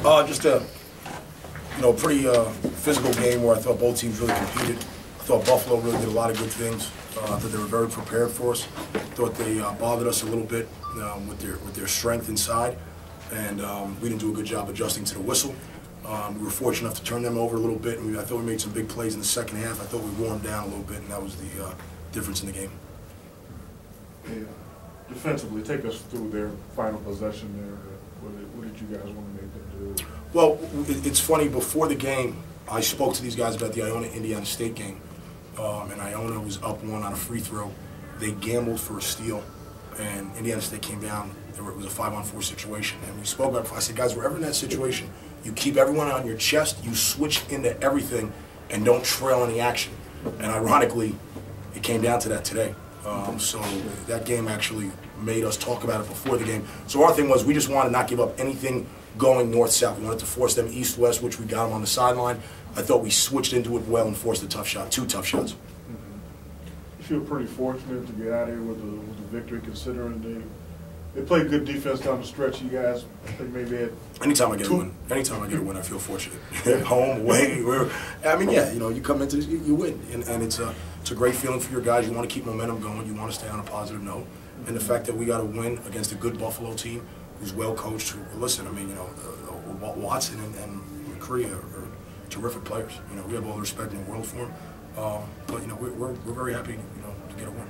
Just a pretty physical game where I thought both teams really competed. I thought Buffalo really did a lot of good things. I thought they were very prepared for us. I thought they bothered us a little bit with their strength inside, and we didn't do a good job adjusting to the whistle. We were fortunate enough to turn them over a little bit, and I thought we made some big plays in the second half. I thought we warmed down a little bit, and that was the difference in the game. Yeah. Defensively, take us through their final possession there. What did you guys want to make them do? Well, it's funny, before the game, I spoke to these guys about the Iona-Indiana State game, and Iona was up 1 on a free throw. They gambled for a steal, and Indiana State came down. It was a 5-on-4 situation, and we spoke about it. I said, guys, wherever in that situation, you keep everyone on your chest, you switch into everything, and don't trail any action. And ironically, it came down to that today. So that game actually made us talk about it before the game. So our thing was, we just wanted to not give up anything going north-south. We wanted to force them east-west, which we got them on the sideline. I thought we switched into it well and forced a tough shot, 2 tough shots. You feel pretty fortunate to get out of here with the victory, considering they played good defense down the stretch. You guys, I think maybe had anytime I get a win, I feel fortunate. Home, away, wherever. I mean, yeah, you come into this, you win, and it's a great feeling for your guys. You want to keep momentum going. You want to stay on a positive note, and the fact that we got to win against a good Buffalo team who's well coached. Listen, I mean, Watson and McCree are terrific players. We have all the respect in the world for them. But we're very happy, to get a win.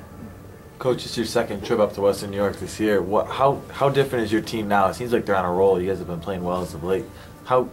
Coach, it's your second trip up to Western New York this year. How different is your team now? It seems like they're on a roll. You guys have been playing well as of late. How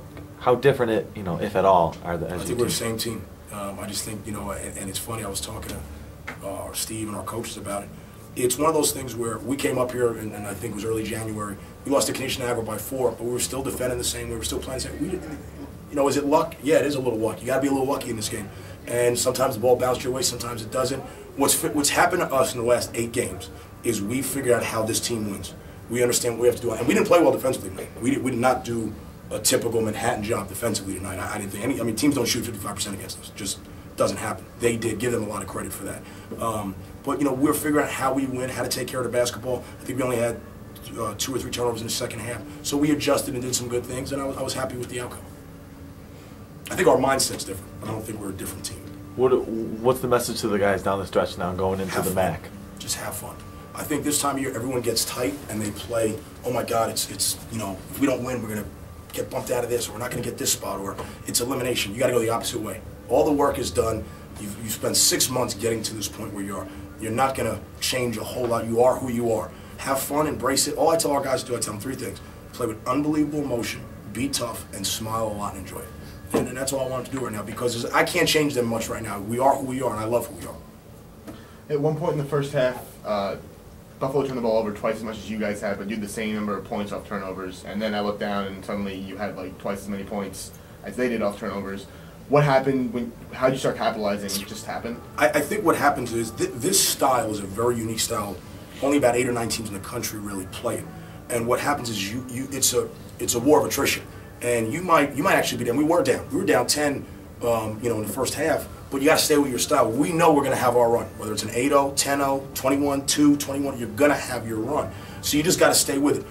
different, if at all, are the? I think we're the same team. I just think, and it's funny. I was talking to Steve and our coaches about it. It's one of those things where we came up here, and I think it was early January. We lost to Canadian Niagara by 4, but we were still defending the same way. We were still playing the same. Is it luck? Yeah, it is a little luck. You got to be a little lucky in this game. And sometimes the ball bounces your way, sometimes it doesn't. What's happened to us in the last 8 games is we figured out how this team wins. We understand what we have to do, and we didn't play well defensively tonight. We did not do a typical Manhattan job defensively tonight. I didn't think any. I mean, teams don't shoot 55% against us. Just doesn't happen. They did. Give them a lot of credit for that. But we're figuring out how we win, how to take care of the basketball. I think we only had 2 or 3 turnovers in the second half, so we adjusted and did some good things, and I was happy with the outcome. I think our mindset's different. I don't think we're a different team. What's the message to the guys down the stretch now going into the MAC? Just have fun. I think this time of year everyone gets tight and they play, oh my God, it's if we don't win, we're going to get bumped out of this, or we're not going to get this spot, or it's elimination. You got to go the opposite way. All the work is done. You've spent 6 months getting to this point where you are. You're not going to change a whole lot. You are who you are. Have fun, embrace it. All I tell our guys to do, I tell them 3 things. Play with unbelievable emotion, be tough, and smile a lot and enjoy it. And that's all I want to do right now, because I can't change them much right now. We are who we are, and I love who we are. At one point in the first half, Buffalo turned the ball over twice as much as you guys had, but you had the same number of points off turnovers. And then I looked down, and suddenly you had like twice as many points as they did off turnovers. What happened? How did you start capitalizing? It just happened? I think what happens is this style is a very unique style. Only about 8 or 9 teams in the country really play it. And what happens is it's a war of attrition. And you might actually be down. We were down. We were down 10, in the first half. But you got to stay with your style. We know we're going to have our run. Whether it's an 8-0, 10-0, 21-2, 21, you're going to have your run. So you just got to stay with it.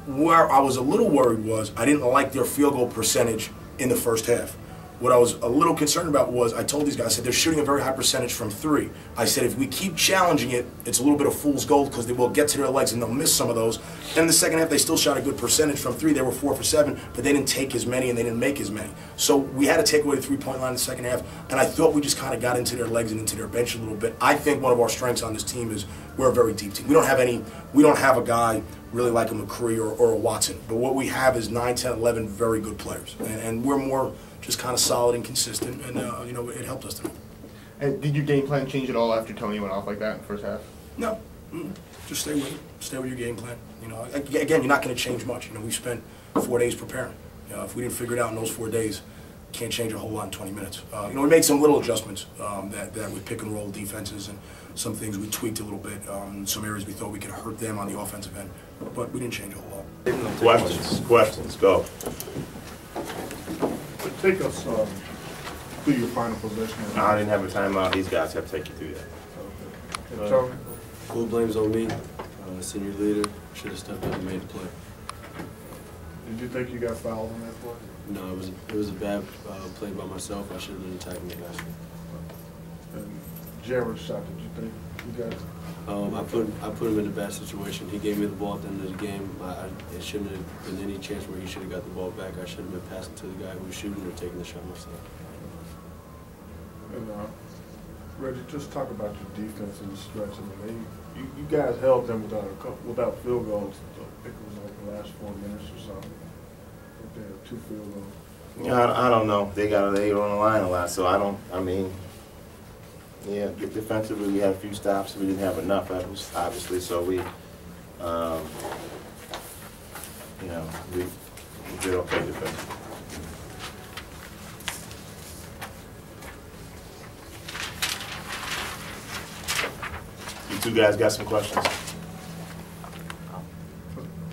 Where I was a little worried was I didn't like their field goal percentage in the first half. What I was a little concerned about was I told these guys, I said, they're shooting a very high percentage from 3. I said, if we keep challenging it, it's a little bit of fool's gold, because they will get to their legs and they'll miss some of those. Then in the second half, they still shot a good percentage from 3. They were 4 for 7, but they didn't take as many and they didn't make as many. So we had to take away the 3-point line in the second half, and I thought we just kind of got into their legs and into their bench a little bit. I think one of our strengths on this team is we're a very deep team. We don't have a guy really like a McCree or a Watson, but what we have is 9, 10, 11 very good players, and we're more just kind of solid and consistent, and it helped us tonight. And did your game plan change at all after Tony went off like that in the first half? No, just stay with it. Stay with your game plan. Again, you're not going to change much. We spent 4 days preparing. If we didn't figure it out in those 4 days, can't change a whole lot in 20 minutes. We made some little adjustments that with pick and roll defenses, and some things we tweaked a little bit. In some areas we thought we could hurt them on the offensive end, but we didn't change a whole lot. Questions, go. Take us through your final possession. I didn't have a timeout. These guys have to take you through that. Full blame's on me. Senior leader should have stepped up and made the play. Did you think you got fouled on that play? No, it was a bad play by myself. I should have been attacking the guy. And Jared's shot, did you think you got? I put him in a bad situation. He gave me the ball at the end of the game. It shouldn't have been any chance where he should have got the ball back. I should have been passing to the guy who was shooting or taking the shot myself. And Reggie, just talk about your defense in the stretch. I mean, you guys held them without field goals. I think it was like the last 4 minutes or something. I think they had 2 field goals. Yeah, I don't know. They got on the line a lot, so I mean, yeah, defensively we had a few stops. We didn't have enough, obviously, so we, you know, we did okay defensively. You two guys got some questions?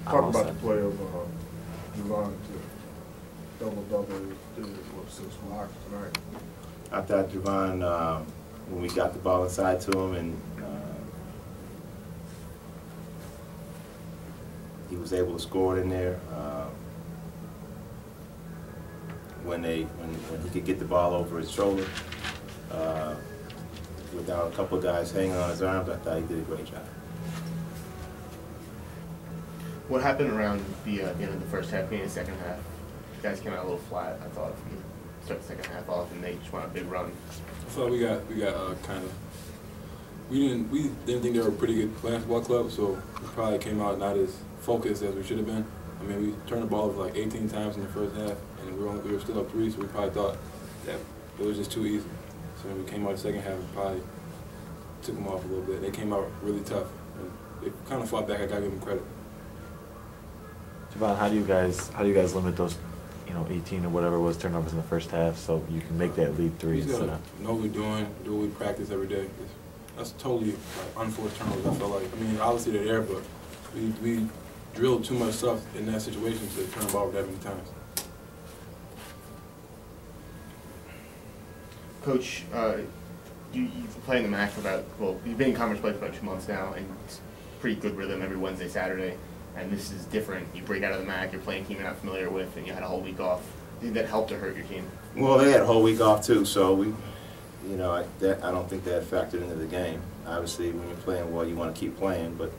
Talk about the play of Javon to double did 6 blocks tonight. I thought Javon, when we got the ball inside to him, and he was able to score it in there. When he could get the ball over his shoulder, without a couple of guys hanging on his arms, I thought he did a great job. What happened around the end of the first half, being the second half? You guys came out a little flat, I thought, from the start the second half off, and they just went on a big run. I thought we got kind of. We didn't think they were a pretty good basketball club, so we probably came out not as focused as we should have been. I mean, we turned the ball over like 18 times in the first half, and we were still up 3, so we probably thought that it was just too easy. So when we came out the second half, we probably took them off a little bit. They came out really tough, and they kind of fought back. I gotta give them credit. Javon, how do you guys limit those, 18 or whatever it was turnovers in the first half, so you can make that lead 3? We just gotta know what we're doing, do what we practice every day. That's totally unforced turnovers. I feel like. I mean, obviously they're there, but we drilled too much stuff in that situation to turn the ball over that many times. Coach, you've been playing the MAC for you've been in conference play for about 2 months now, and it's pretty good rhythm every Wednesday, Saturday. And this is different. You break out of the MAC, you're playing a team you're not familiar with, and you had a whole week off. Do you think that helped or hurt your team? Well, they had a whole week off too, so we, I don't think that factored into the game. Obviously, when you're playing well, you want to keep playing, but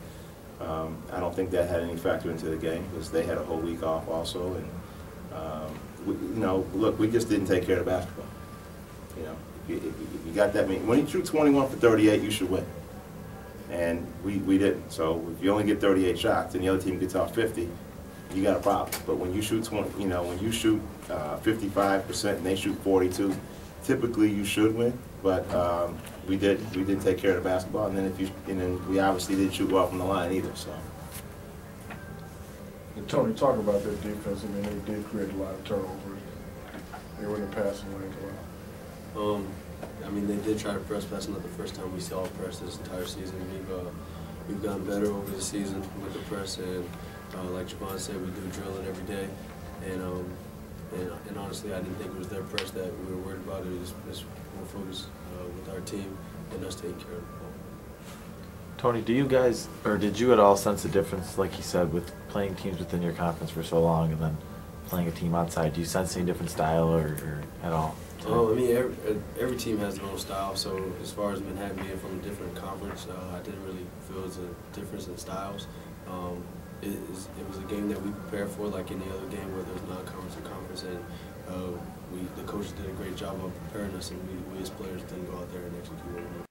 I don't think that had any factor into the game because they had a whole week off also, and look, we just didn't take care of the basketball. If you got that many, when you shoot 21 for 38, you should win. And we didn't. So if you only get 38 shots and the other team gets off 50, you got a problem. But when you shoot 55% and they shoot 42, typically you should win. But we didn't take care of the basketball, and then we obviously didn't shoot well from the line either. So. And Tony, talk about their defense. I mean, they did create a lot of turnovers. They were in the passing lanes a lot. I mean, they did try to press. That's not the first time we saw press this entire season. We've gotten better over the season with the press, and like Javon said, we do drill it every day. And honestly, I didn't think it was their press that we were worried about. It was just more focused with our team and us taking care of the ball. Tony, do you guys, or did you at all sense a difference, like you said, with playing teams within your conference for so long and then playing a team outside? Do you sense any different style or at all? I mean, every team has their own style, so as far as Manhattan being from a different conference, I didn't really feel it was a difference in styles. It was a game that we prepared for like any other game, whether it's non-conference or conference, and the coaches did a great job of preparing us, and we as players didn't go out there and execute.